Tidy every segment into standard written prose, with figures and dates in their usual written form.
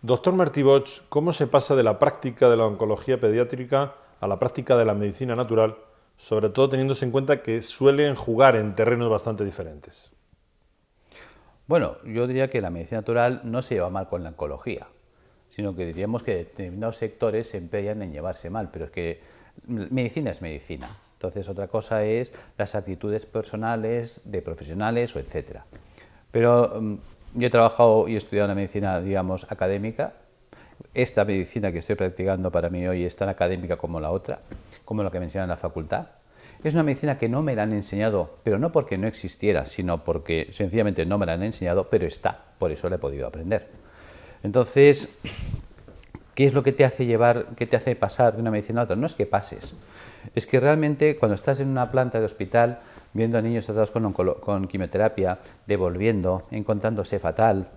Doctor Martí Bosch, ¿cómo se pasa de la práctica de la oncología pediátrica a la práctica de la medicina natural, sobre todo teniéndose en cuenta que suelen jugar en terrenos bastante diferentes? Bueno, yo diría que la medicina natural no se lleva mal con la oncología, sino que diríamos que determinados sectores se empeñan en llevarse mal, pero es que medicina es medicina. Entonces, otra cosa es las actitudes personales de profesionales o etcétera. Pero yo he trabajado y he estudiado la medicina, digamos, académica. Esta medicina que estoy practicando para mí hoy es tan académica como la otra, como la que me enseñan en la facultad. Es una medicina que no me la han enseñado, pero no porque no existiera, sino porque sencillamente no me la han enseñado, pero está, por eso la he podido aprender. Entonces, ¿qué es lo que te hace llevar, qué te hace pasar de una medicina a otra? No es que pases, es que realmente cuando estás en una planta de hospital viendo a niños tratados con quimioterapia, devolviendo, encontrándose fatal,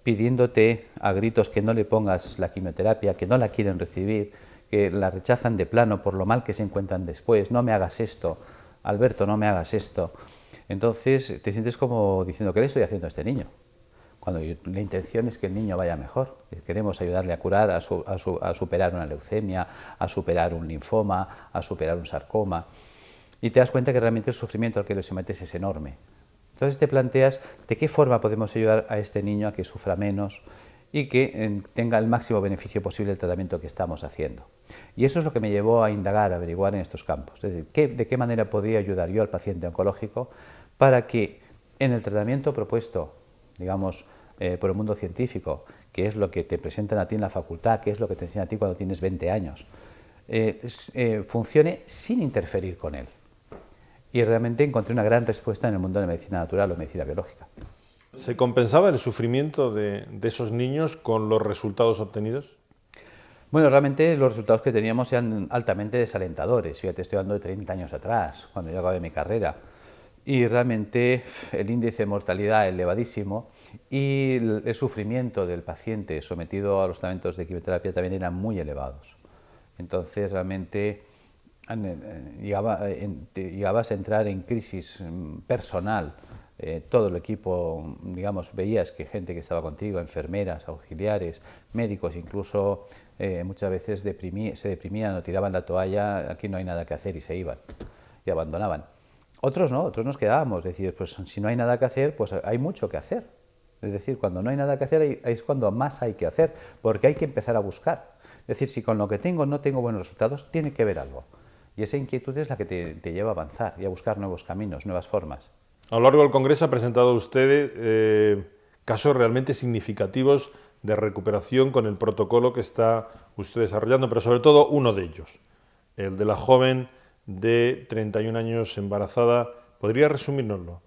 pidiéndote a gritos que no le pongas la quimioterapia, que no la quieren recibir, que la rechazan de plano por lo mal que se encuentran después, no me hagas esto, Alberto, no me hagas esto. Entonces te sientes como diciendo, ¿qué le estoy haciendo a este niño? Cuando la intención es que el niño vaya mejor. Queremos ayudarle a curar, a superar una leucemia, a superar un linfoma, a superar un sarcoma. Y te das cuenta que realmente el sufrimiento al que le sometes es enorme. Entonces te planteas de qué forma podemos ayudar a este niño a que sufra menos y que tenga el máximo beneficio posible del tratamiento que estamos haciendo. Y eso es lo que me llevó a indagar, a averiguar en estos campos. Es decir, de qué manera podría ayudar yo al paciente oncológico para que en el tratamiento propuesto, digamos, por el mundo científico, que es lo que te presentan a ti en la facultad, que es lo que te enseñan a ti cuando tienes 20 años, funcione sin interferir con él. Y realmente encontré una gran respuesta en el mundo de la medicina natural o medicina biológica. ¿Se compensaba el sufrimiento de esos niños con los resultados obtenidos? Bueno, realmente los resultados que teníamos eran altamente desalentadores. Fíjate, estoy hablando de 30 años atrás, cuando yo acabé mi carrera. Y realmente el índice de mortalidad elevadísimo y el sufrimiento del paciente sometido a los tratamientos de quimioterapia también eran muy elevados. Entonces realmente llegabas a entrar en crisis personal. Todo el equipo, digamos, veías que gente que estaba contigo, enfermeras, auxiliares, médicos, incluso muchas veces se deprimían o tiraban la toalla, aquí no hay nada que hacer y se iban y abandonaban. Otros no, otros nos quedábamos, es decir, pues si no hay nada que hacer, pues hay mucho que hacer. Es decir, cuando no hay nada que hacer, es cuando más hay que hacer, porque hay que empezar a buscar. Es decir, si con lo que tengo no tengo buenos resultados, tiene que haber algo. Y esa inquietud es la que te lleva a avanzar y a buscar nuevos caminos, nuevas formas. A lo largo del Congreso ha presentado usted casos realmente significativos de recuperación con el protocolo que está usted desarrollando, pero sobre todo uno de ellos, el de la joven de 31 años embarazada. ¿Podría resumírnoslo?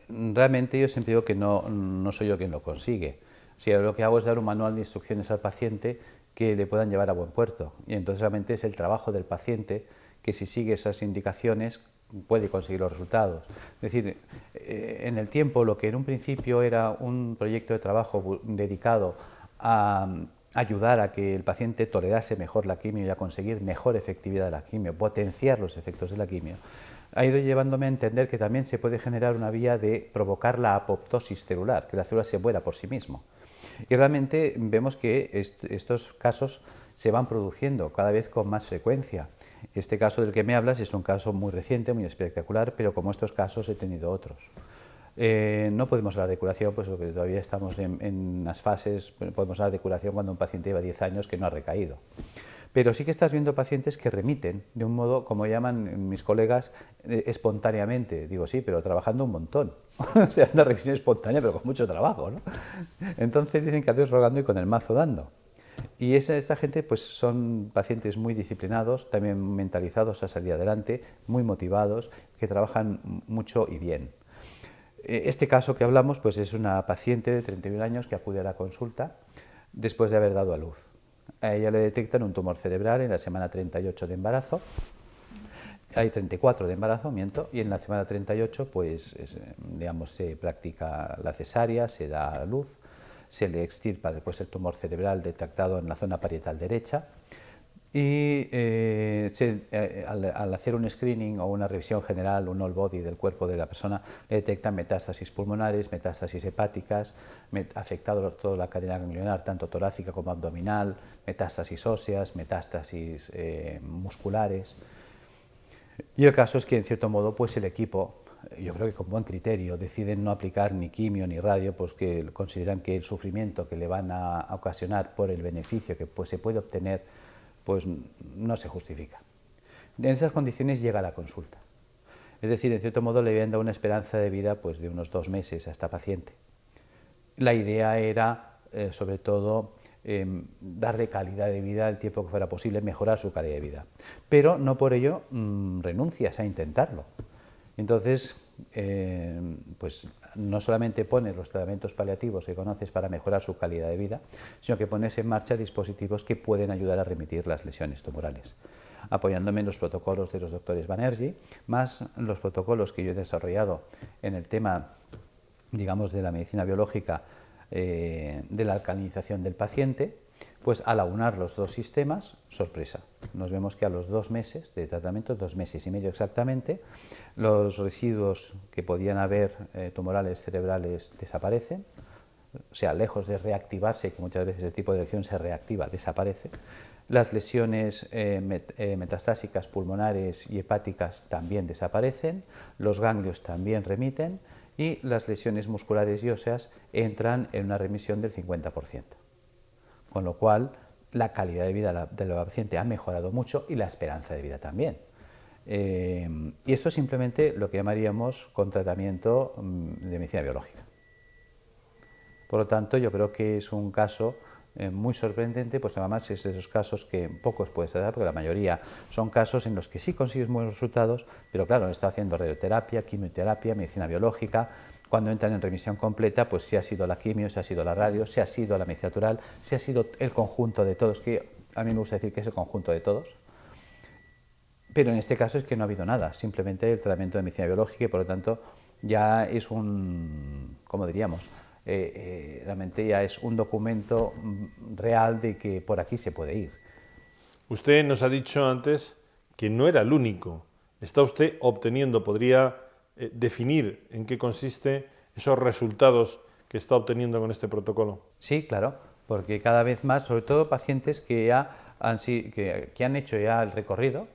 Realmente yo siempre digo que no soy yo quien lo consigue. O sea, lo que hago es dar un manual de instrucciones al paciente que le puedan llevar a buen puerto. Y entonces realmente es el trabajo del paciente que si sigue esas indicaciones puede conseguir los resultados. Es decir, en el tiempo lo que en un principio era un proyecto de trabajo dedicado a ayudar a que el paciente tolerase mejor la quimio y a conseguir mejor efectividad de la quimio, potenciar los efectos de la quimio, ha ido llevándome a entender que también se puede generar una vía de provocar la apoptosis celular, que la célula se muera por sí mismo. Y realmente vemos que estos casos se van produciendo cada vez con más frecuencia. Este caso del que me hablas es un caso muy reciente, muy espectacular, pero como estos casos he tenido otros. No podemos hablar de curación, pues porque todavía estamos en las fases, podemos hablar de curación cuando un paciente lleva 10 años que no ha recaído. Pero sí que estás viendo pacientes que remiten de un modo, como llaman mis colegas, espontáneamente. Digo, sí, pero trabajando un montón. O sea, una remisión espontánea, pero con mucho trabajo, ¿no? Entonces dicen que a Dios rogando y con el mazo dando. Y esta gente pues son pacientes muy disciplinados, también mentalizados a salir adelante, muy motivados, que trabajan mucho y bien. Este caso que hablamos pues es una paciente de 31 años que acude a la consulta después de haber dado a luz. A ella le detectan un tumor cerebral en la semana 38 de embarazo. Hay 34 de embarazo, miento, y en la semana 38 pues, digamos, se practica la cesárea, se da a luz, se le extirpa después el tumor cerebral detectado en la zona parietal derecha y al hacer un screening o una revisión general, un all body del cuerpo de la persona, le detectan metástasis pulmonares, metástasis hepáticas, afectado toda la cadena ganglionar, tanto torácica como abdominal, metástasis óseas, metástasis musculares. Y el caso es que, en cierto modo, pues el equipo, yo creo que con buen criterio, deciden no aplicar ni quimio ni radio, pues que consideran que el sufrimiento que le van a ocasionar por el beneficio que pues, se puede obtener, pues no se justifica. En esas condiciones llega la consulta. Es decir, en cierto modo le habían dado una esperanza de vida pues, de unos 2 meses a esta paciente. La idea era, sobre todo, darle calidad de vida el tiempo que fuera posible, mejorar su calidad de vida. Pero no por ello renuncias a intentarlo. Entonces, pues no solamente pones los tratamientos paliativos que conoces para mejorar su calidad de vida, sino que pones en marcha dispositivos que pueden ayudar a remitir las lesiones tumorales, apoyándome en los protocolos de los doctores Banerjee, más los protocolos que yo he desarrollado en el tema, digamos, de la medicina biológica, de la alcalinización del paciente. Pues al aunar los dos sistemas, sorpresa, nos vemos que a los 2 meses de tratamiento, 2 meses y medio exactamente, los residuos que podían haber tumorales cerebrales desaparecen, o sea, lejos de reactivarse, que muchas veces el tipo de lesión se reactiva, desaparece. Las lesiones metastásicas pulmonares y hepáticas también desaparecen, los ganglios también remiten y las lesiones musculares y óseas entran en una remisión del 50%. Con lo cual, la calidad de vida de la paciente ha mejorado mucho y la esperanza de vida también. Y esto es simplemente lo que llamaríamos con tratamiento de medicina biológica. Por lo tanto, yo creo que es un caso muy sorprendente, pues además es de esos casos que pocos puedes dar, porque la mayoría son casos en los que sí consigues buenos resultados, pero claro, está haciendo radioterapia, quimioterapia, medicina biológica. Cuando entran en remisión completa, pues si ha sido la quimio, si ha sido la radio, si ha sido la medicina natural, si ha sido el conjunto de todos, que a mí me gusta decir que es el conjunto de todos. Pero en este caso es que no ha habido nada, simplemente el tratamiento de medicina biológica y por lo tanto ya es un, ¿cómo diríamos? Realmente ya es un documento real de que por aquí se puede ir. Usted nos ha dicho antes que no era el único. Está usted obteniendo, podría definir en qué consiste esos resultados que está obteniendo con este protocolo. Sí, claro, porque cada vez más, sobre todo pacientes que han hecho ya el recorrido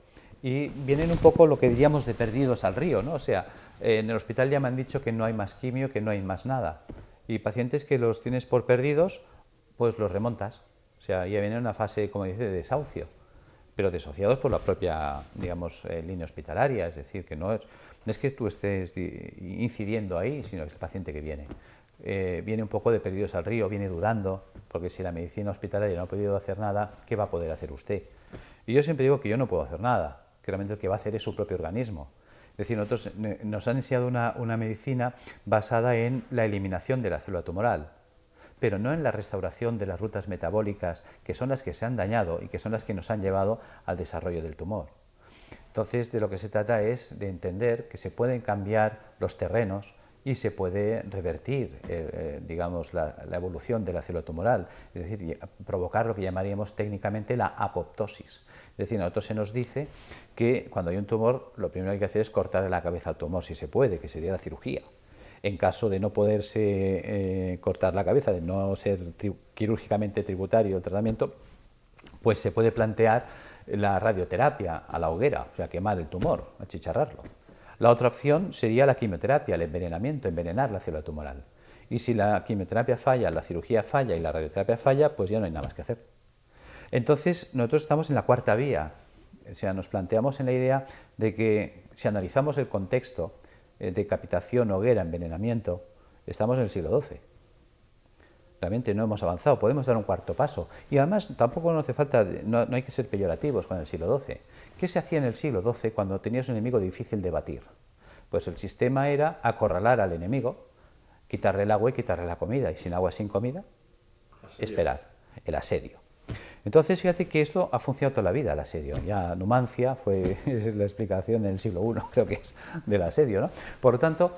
y vienen un poco lo que diríamos de perdidos al río, ¿no? O sea, en el hospital ya me han dicho que no hay más quimio, que no hay más nada. Y pacientes que los tienes por perdidos, pues los remontas. O sea, ya viene una fase, como dice, de desahucio, pero desociados por la propia, digamos, línea hospitalaria. Es decir, que no es que tú estés incidiendo ahí, sino que es el paciente que viene. Viene un poco de perdidos al río, viene dudando, porque si la medicina hospitalaria no ha podido hacer nada, ¿qué va a poder hacer usted? Y yo siempre digo que yo no puedo hacer nada, que realmente el que va a hacer es su propio organismo. Es decir, nosotros nos han enseñado una medicina basada en la eliminación de la célula tumoral, pero no en la restauración de las rutas metabólicas, que son las que se han dañado y que son las que nos han llevado al desarrollo del tumor. Entonces, de lo que se trata es de entender que se pueden cambiar los terrenos y se puede revertir, digamos, la evolución de la célula tumoral, es decir, provocar lo que llamaríamos técnicamente la apoptosis. Es decir, a nosotros se nos dice que cuando hay un tumor, lo primero que hay que hacer es cortarle la cabeza al tumor, si se puede, que sería la cirugía. En caso de no poderse cortar la cabeza, de no ser quirúrgicamente tributario el tratamiento, pues se puede plantear la radioterapia a la hoguera, o sea, quemar el tumor, achicharrarlo. La otra opción sería la quimioterapia, el envenenamiento, envenenar la célula tumoral. Y si la quimioterapia falla, la cirugía falla y la radioterapia falla, pues ya no hay nada más que hacer. Entonces, nosotros estamos en la cuarta vía. O sea, nos planteamos en la idea de que si analizamos el contexto, decapitación, hoguera, envenenamiento, estamos en el siglo XII. Realmente no hemos avanzado, podemos dar un cuarto paso. Y además tampoco nos hace falta, no hay que ser peyorativos con el siglo XII. ¿Qué se hacía en el siglo XII cuando tenías un enemigo difícil de batir? Pues el sistema era acorralar al enemigo, quitarle el agua y quitarle la comida. Y sin agua, sin comida, esperar, el asedio. Entonces, fíjate que esto ha funcionado toda la vida, el asedio. Ya Numancia fue la explicación del siglo I, creo que es, del asedio, ¿no? Por lo tanto,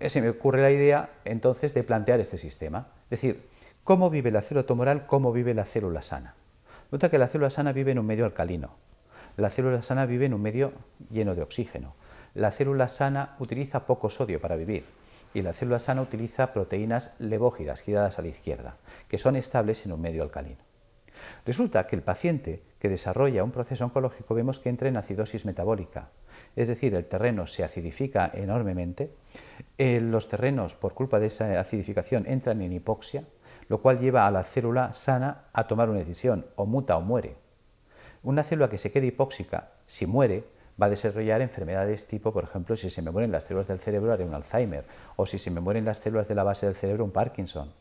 se me ocurre la idea entonces de plantear este sistema. Es decir, ¿cómo vive la célula tumoral? ¿Cómo vive la célula sana? Resulta que la célula sana vive en un medio alcalino. La célula sana vive en un medio lleno de oxígeno. La célula sana utiliza poco sodio para vivir y la célula sana utiliza proteínas levógiras giradas a la izquierda, que son estables en un medio alcalino. Resulta que el paciente que desarrolla un proceso oncológico vemos que entra en acidosis metabólica, es decir, el terreno se acidifica enormemente, los terrenos por culpa de esa acidificación entran en hipoxia, lo cual lleva a la célula sana a tomar una decisión, o muta o muere. Una célula que se quede hipóxica, si muere, va a desarrollar enfermedades tipo, por ejemplo, si se me mueren las células del cerebro, haré un Alzheimer, o si se me mueren las células de la base del cerebro, un Parkinson.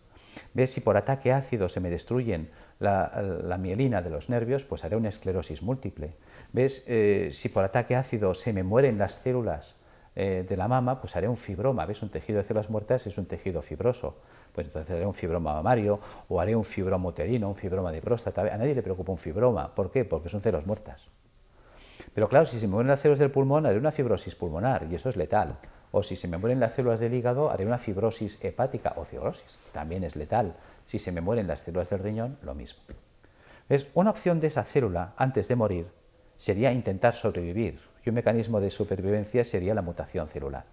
¿Ves? Si por ataque ácido se me destruyen la mielina de los nervios, pues haré una esclerosis múltiple. ¿Ves? Si por ataque ácido se me mueren las células de la mama, pues haré un fibroma. ¿Ves? Un tejido de células muertas es un tejido fibroso. Pues entonces haré un fibroma mamario o haré un fibroma uterino, un fibroma de próstata. A nadie le preocupa un fibroma. ¿Por qué? Porque son células muertas. Pero claro, si se me mueren las células del pulmón, haré una fibrosis pulmonar y eso es letal. O si se me mueren las células del hígado, haré una fibrosis hepática o cirrosis, también es letal. Si se me mueren las células del riñón, lo mismo. ¿Ves? Una opción de esa célula antes de morir sería intentar sobrevivir y un mecanismo de supervivencia sería la mutación celular.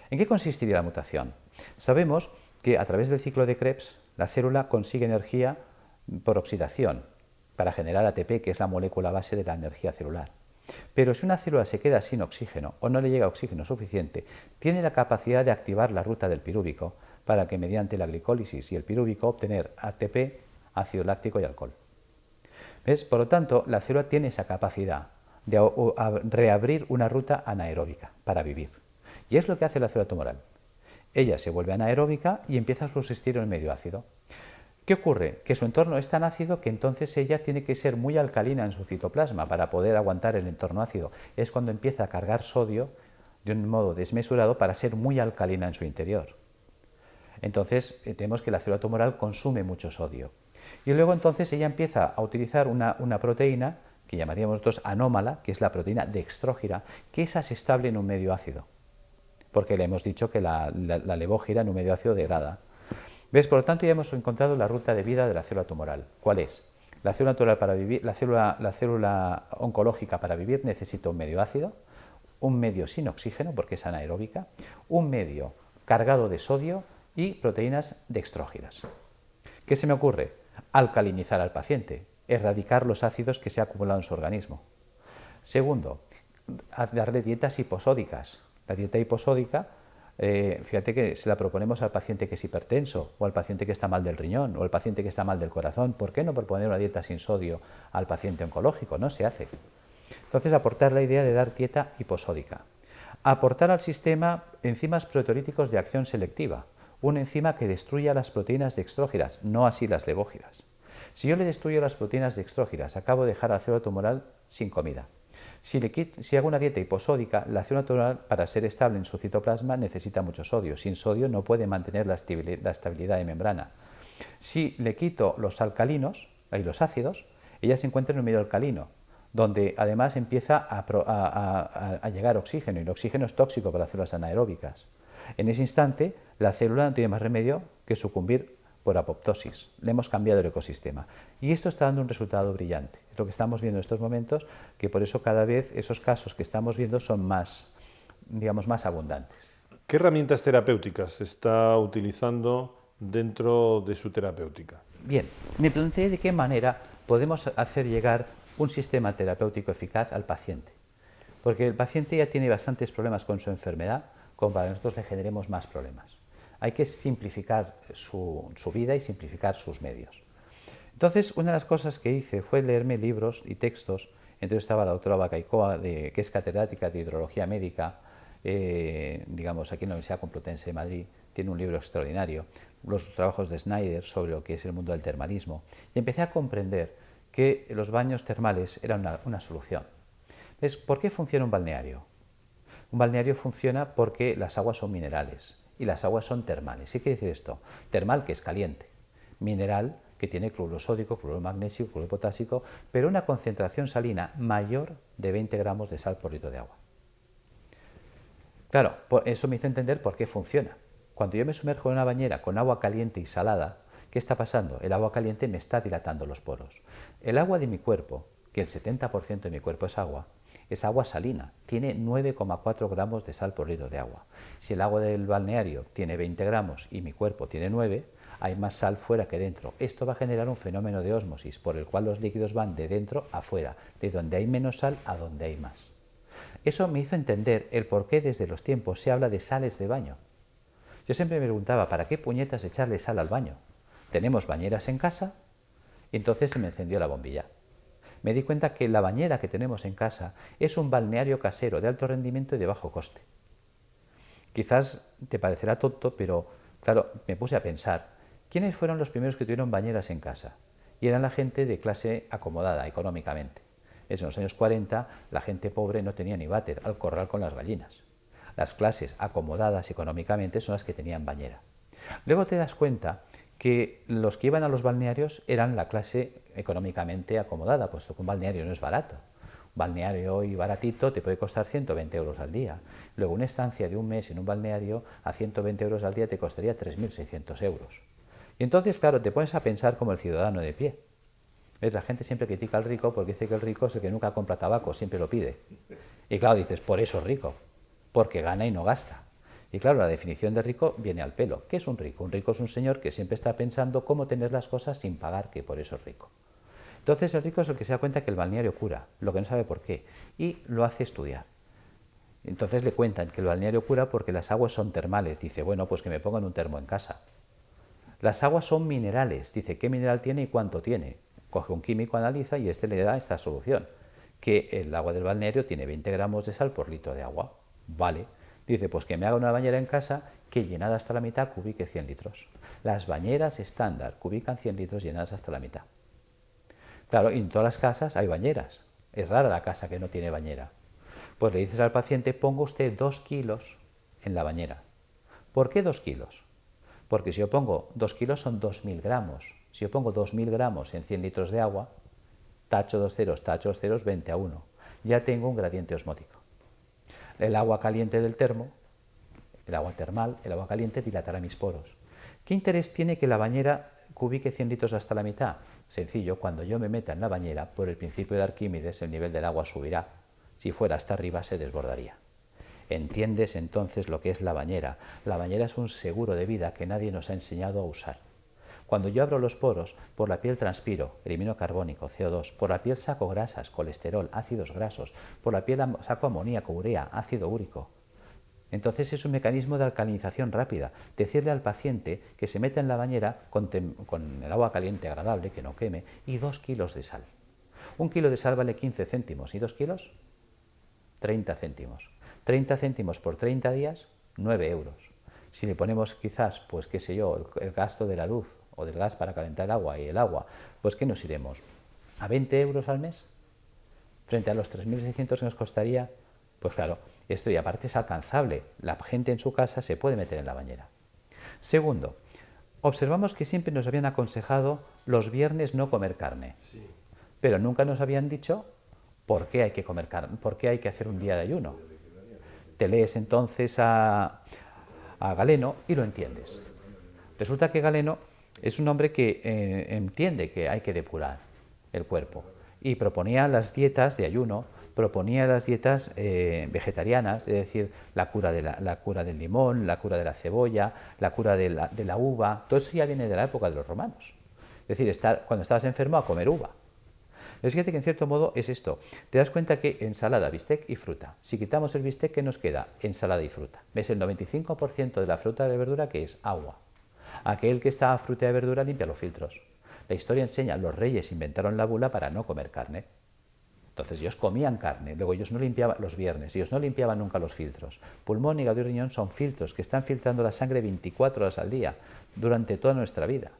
¿En qué consistiría la mutación? Sabemos que a través del ciclo de Krebs la célula consigue energía por oxidación para generar ATP, que es la molécula base de la energía celular. Pero si una célula se queda sin oxígeno o no le llega oxígeno suficiente, tiene la capacidad de activar la ruta del pirúvico para que mediante la glicólisis y el pirúvico obtener ATP, ácido láctico y alcohol. ¿Ves? Por lo tanto, la célula tiene esa capacidad de reabrir una ruta anaeróbica para vivir. Y es lo que hace la célula tumoral. Ella se vuelve anaeróbica y empieza a subsistir en el medio ácido. ¿Qué ocurre? Que su entorno es tan ácido que entonces ella tiene que ser muy alcalina en su citoplasma para poder aguantar el entorno ácido. Es cuando empieza a cargar sodio de un modo desmesurado para ser muy alcalina en su interior. Entonces tenemos que la célula tumoral consume mucho sodio. Y luego entonces ella empieza a utilizar una proteína que llamaríamos nosotros anómala, que es la proteína dextrógira, que esa es estable en un medio ácido. Porque le hemos dicho que la levógira en un medio ácido degrada. ¿Ves? Por lo tanto, ya hemos encontrado la ruta de vida de la célula tumoral. ¿Cuál es? La célula tumoral para vivir, la célula oncológica para vivir necesita un medio ácido, un medio sin oxígeno porque es anaeróbica, un medio cargado de sodio y proteínas dextrógiras. ¿Qué se me ocurre? Alcalinizar al paciente, erradicar los ácidos que se han acumulado en su organismo. Segundo, darle dietas hiposódicas. La dieta hiposódica, fíjate que se la proponemos al paciente que es hipertenso, o al paciente que está mal del riñón, o al paciente que está mal del corazón. ¿Por qué no proponer una dieta sin sodio al paciente oncológico? No se hace. Entonces, aportar la idea de dar dieta hiposódica. Aportar al sistema enzimas proteolíticos de acción selectiva, una enzima que destruya las proteínas dextrógiras, no así las levógiras. Si yo le destruyo las proteínas dextrógiras, acabo de dejar a la célula tumoral sin comida. Si hago una dieta hiposódica, la célula tumoral, para ser estable en su citoplasma, necesita mucho sodio. Sin sodio no puede mantener la estabilidad de membrana. Si le quito los alcalinos y los ácidos, ella se encuentra en un medio alcalino, donde además empieza a llegar oxígeno, y el oxígeno es tóxico para las células anaeróbicas. En ese instante, la célula no tiene más remedio que sucumbir por apoptosis. Le hemos cambiado el ecosistema. Y esto está dando un resultado brillante. Es lo que estamos viendo en estos momentos, que por eso cada vez esos casos que estamos viendo son más, digamos, más abundantes. ¿Qué herramientas terapéuticas está utilizando dentro de su terapéutica? Bien, me planteé de qué manera podemos hacer llegar un sistema terapéutico eficaz al paciente. Porque el paciente ya tiene bastantes problemas con su enfermedad, como para que nosotros le generemos más problemas. Hay que simplificar su vida y simplificar sus medios. Entonces, una de las cosas que hice fue leerme libros y textos. Entonces estaba la doctora Bacaicoa, que es catedrática de hidrología médica, digamos, aquí en la Universidad Complutense de Madrid, tiene un libro extraordinario, los trabajos de Snyder sobre lo que es el mundo del termalismo, y empecé a comprender que los baños termales eran una solución. ¿Ves? ¿Por qué funciona un balneario? Un balneario funciona porque las aguas son minerales y las aguas son termales. ¿Qué quiere decir esto? Termal, que es caliente, mineral, que tiene cloruro sódico, cloruro magnesio, cloruro potásico, pero una concentración salina mayor de 20 gramos de sal por litro de agua. Claro, eso me hizo entender por qué funciona. Cuando yo me sumerjo en una bañera con agua caliente y salada, ¿Qué está pasando? El agua caliente me está dilatando los poros. El agua de mi cuerpo, que el 70% de mi cuerpo es agua salina, tiene 9,4 gramos de sal por litro de agua. Si el agua del balneario tiene 20 gramos y mi cuerpo tiene 9, hay más sal fuera que dentro. Esto va a generar un fenómeno de ósmosis, por el cual los líquidos van de dentro a fuera, de donde hay menos sal a donde hay más. Eso me hizo entender el por qué desde los tiempos se habla de sales de baño. Yo siempre me preguntaba, ¿para qué puñetas echarle sal al baño? Tenemos bañeras en casa y entonces se me encendió la bombilla. Me di cuenta que la bañera que tenemos en casa es un balneario casero de alto rendimiento y de bajo coste. Quizás te parecerá tonto, pero claro, me puse a pensar, ¿quiénes fueron los primeros que tuvieron bañeras en casa? Y eran la gente de clase acomodada económicamente. En los años 40 la gente pobre no tenía ni váter al corral con las gallinas. Las clases acomodadas económicamente son las que tenían bañera. Luego te das cuenta que los que iban a los balnearios eran la clase económicamente acomodada, puesto que un balneario no es barato. Un balneario hoy baratito te puede costar 120 euros al día. Luego una estancia de un mes en un balneario a 120 euros al día te costaría 3.600 euros. Y entonces, claro, te pones a pensar como el ciudadano de pie. ¿Ves? La gente siempre critica al rico porque dice que el rico es el que nunca compra tabaco, siempre lo pide. Y claro, dices, por eso es rico, porque gana y no gasta. Y claro, la definición de rico viene al pelo. ¿Qué es un rico? Un rico es un señor que siempre está pensando cómo tener las cosas sin pagar, que por eso es rico. Entonces el rico es el que se da cuenta que el balneario cura, lo que no sabe por qué, y lo hace estudiar. Entonces le cuentan que el balneario cura porque las aguas son termales. Dice, bueno, pues que me pongan un termo en casa. Las aguas son minerales. Dice, ¿qué mineral tiene y cuánto tiene? Coge un químico, analiza y este le da esta solución, que el agua del balneario tiene 20 gramos de sal por litro de agua. Vale. Dice, pues que me haga una bañera en casa que llenada hasta la mitad cubique 100 litros. Las bañeras estándar cubican 100 litros llenadas hasta la mitad. Claro, y en todas las casas hay bañeras. Es rara la casa que no tiene bañera. Pues le dices al paciente, ponga usted 2 kilos en la bañera. ¿Por qué 2 kilos? Porque si yo pongo 2 kilos son 2.000 gramos. Si yo pongo 2.000 gramos en 100 litros de agua, tacho 2 ceros, 20 a 1. Ya tengo un gradiente osmótico. El agua caliente del termo, el agua termal, el agua caliente dilatará mis poros. ¿Qué interés tiene que la bañera cubique 100 litros hasta la mitad? Sencillo, cuando yo me meta en la bañera, por el principio de Arquímedes, el nivel del agua subirá. Si fuera hasta arriba, se desbordaría. ¿Entiendes entonces lo que es la bañera? La bañera es un seguro de vida que nadie nos ha enseñado a usar. Cuando yo abro los poros, por la piel transpiro, elimino carbónico, CO2, por la piel saco grasas, colesterol, ácidos grasos, por la piel saco amoníaco, urea, ácido úrico. Entonces es un mecanismo de alcalinización rápida. Decirle al paciente que se meta en la bañera con el agua caliente agradable, que no queme, y 2 kilos de sal. 1 kilo de sal vale 15 céntimos. ¿Y 2 kilos? 30 céntimos. 30 céntimos por 30 días, 9 euros. Si le ponemos quizás, pues qué sé yo, el gasto de la luz o del gas para calentar el agua y el agua, pues ¿qué nos iremos? ¿A 20 euros al mes? Frente a los 3.600 que nos costaría, pues claro, esto y aparte es alcanzable. La gente en su casa se puede meter en la bañera. Segundo, observamos que siempre nos habían aconsejado los viernes no comer carne, sí, pero nunca nos habían dicho por qué hay que comer carne, por qué hay que hacer un día de ayuno. Te lees entonces a Galeno y lo entiendes. Resulta que Galeno es un hombre que entiende que hay que depurar el cuerpo y proponía las dietas de ayuno, proponía las dietas vegetarianas, es decir, la cura del limón, la cura de la cebolla, la cura de la uva. Todo eso ya viene de la época de los romanos. Es decir, cuando estabas enfermo a comer uva. Pero fíjate que en cierto modo es esto. Te das cuenta que ensalada, bistec y fruta. Si quitamos el bistec, ¿qué nos queda? Ensalada y fruta. ¿Ves? El 95% de la fruta y la verdura que es agua. Aquel que está a fruta y verdura limpia los filtros. La historia enseña, los reyes inventaron la bula para no comer carne. Entonces ellos comían carne, luego ellos no limpiaban los viernes, ellos no limpiaban nunca los filtros. Pulmón, hígado y riñón son filtros que están filtrando la sangre 24 horas al día, durante toda nuestra vida.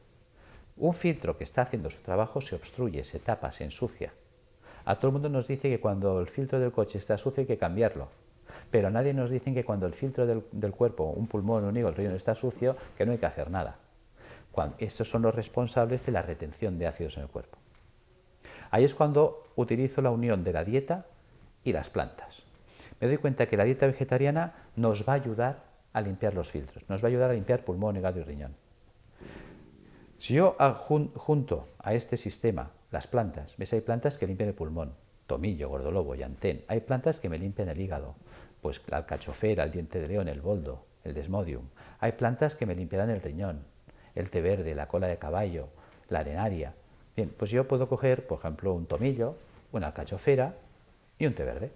Un filtro que está haciendo su trabajo se obstruye, se tapa, se ensucia. A todo el mundo nos dice que cuando el filtro del coche está sucio hay que cambiarlo, pero a nadie nos dice que cuando el filtro del cuerpo, un pulmón, un hígado, el riñón está sucio, que no hay que hacer nada. Estos son los responsables de la retención de ácidos en el cuerpo. Ahí es cuando utilizo la unión de la dieta y las plantas. Me doy cuenta que la dieta vegetariana nos va a ayudar a limpiar los filtros, nos va a ayudar a limpiar pulmón, hígado y riñón. Si yo junto a este sistema las plantas, ¿ves? Hay plantas que limpian el pulmón, tomillo, gordolobo, llantén. Hay plantas que me limpian el hígado, pues la alcachofera, el diente de león, el boldo, el desmodium. Hay plantas que me limpiarán el riñón, el té verde, la cola de caballo, la arenaria. Bien, pues yo puedo coger, por ejemplo, un tomillo, una alcachofera y un té verde.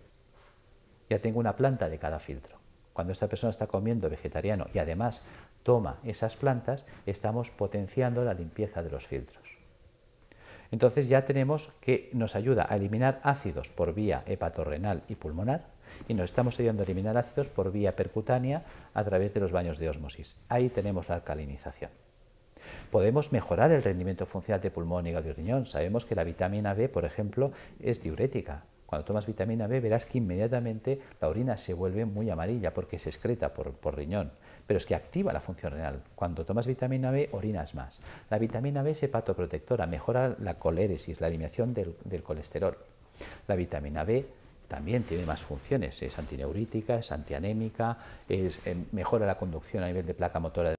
Ya tengo una planta de cada filtro. Cuando esta persona está comiendo vegetariano y además toma esas plantas, estamos potenciando la limpieza de los filtros. Entonces ya tenemos que nos ayuda a eliminar ácidos por vía hepatorrenal y pulmonar y nos estamos ayudando a eliminar ácidos por vía percutánea a través de los baños de ósmosis. Ahí tenemos la alcalinización. Podemos mejorar el rendimiento funcional de pulmón, hígado y riñón. Sabemos que la vitamina B, por ejemplo, es diurética. Cuando tomas vitamina B verás que inmediatamente la orina se vuelve muy amarilla porque se excreta por riñón, pero es que activa la función renal. Cuando tomas vitamina B orinas más. La vitamina B es hepatoprotectora, mejora la coléresis, la eliminación del colesterol. La vitamina B también tiene más funciones, es antineurítica, es antianémica, mejora la conducción a nivel de placa motora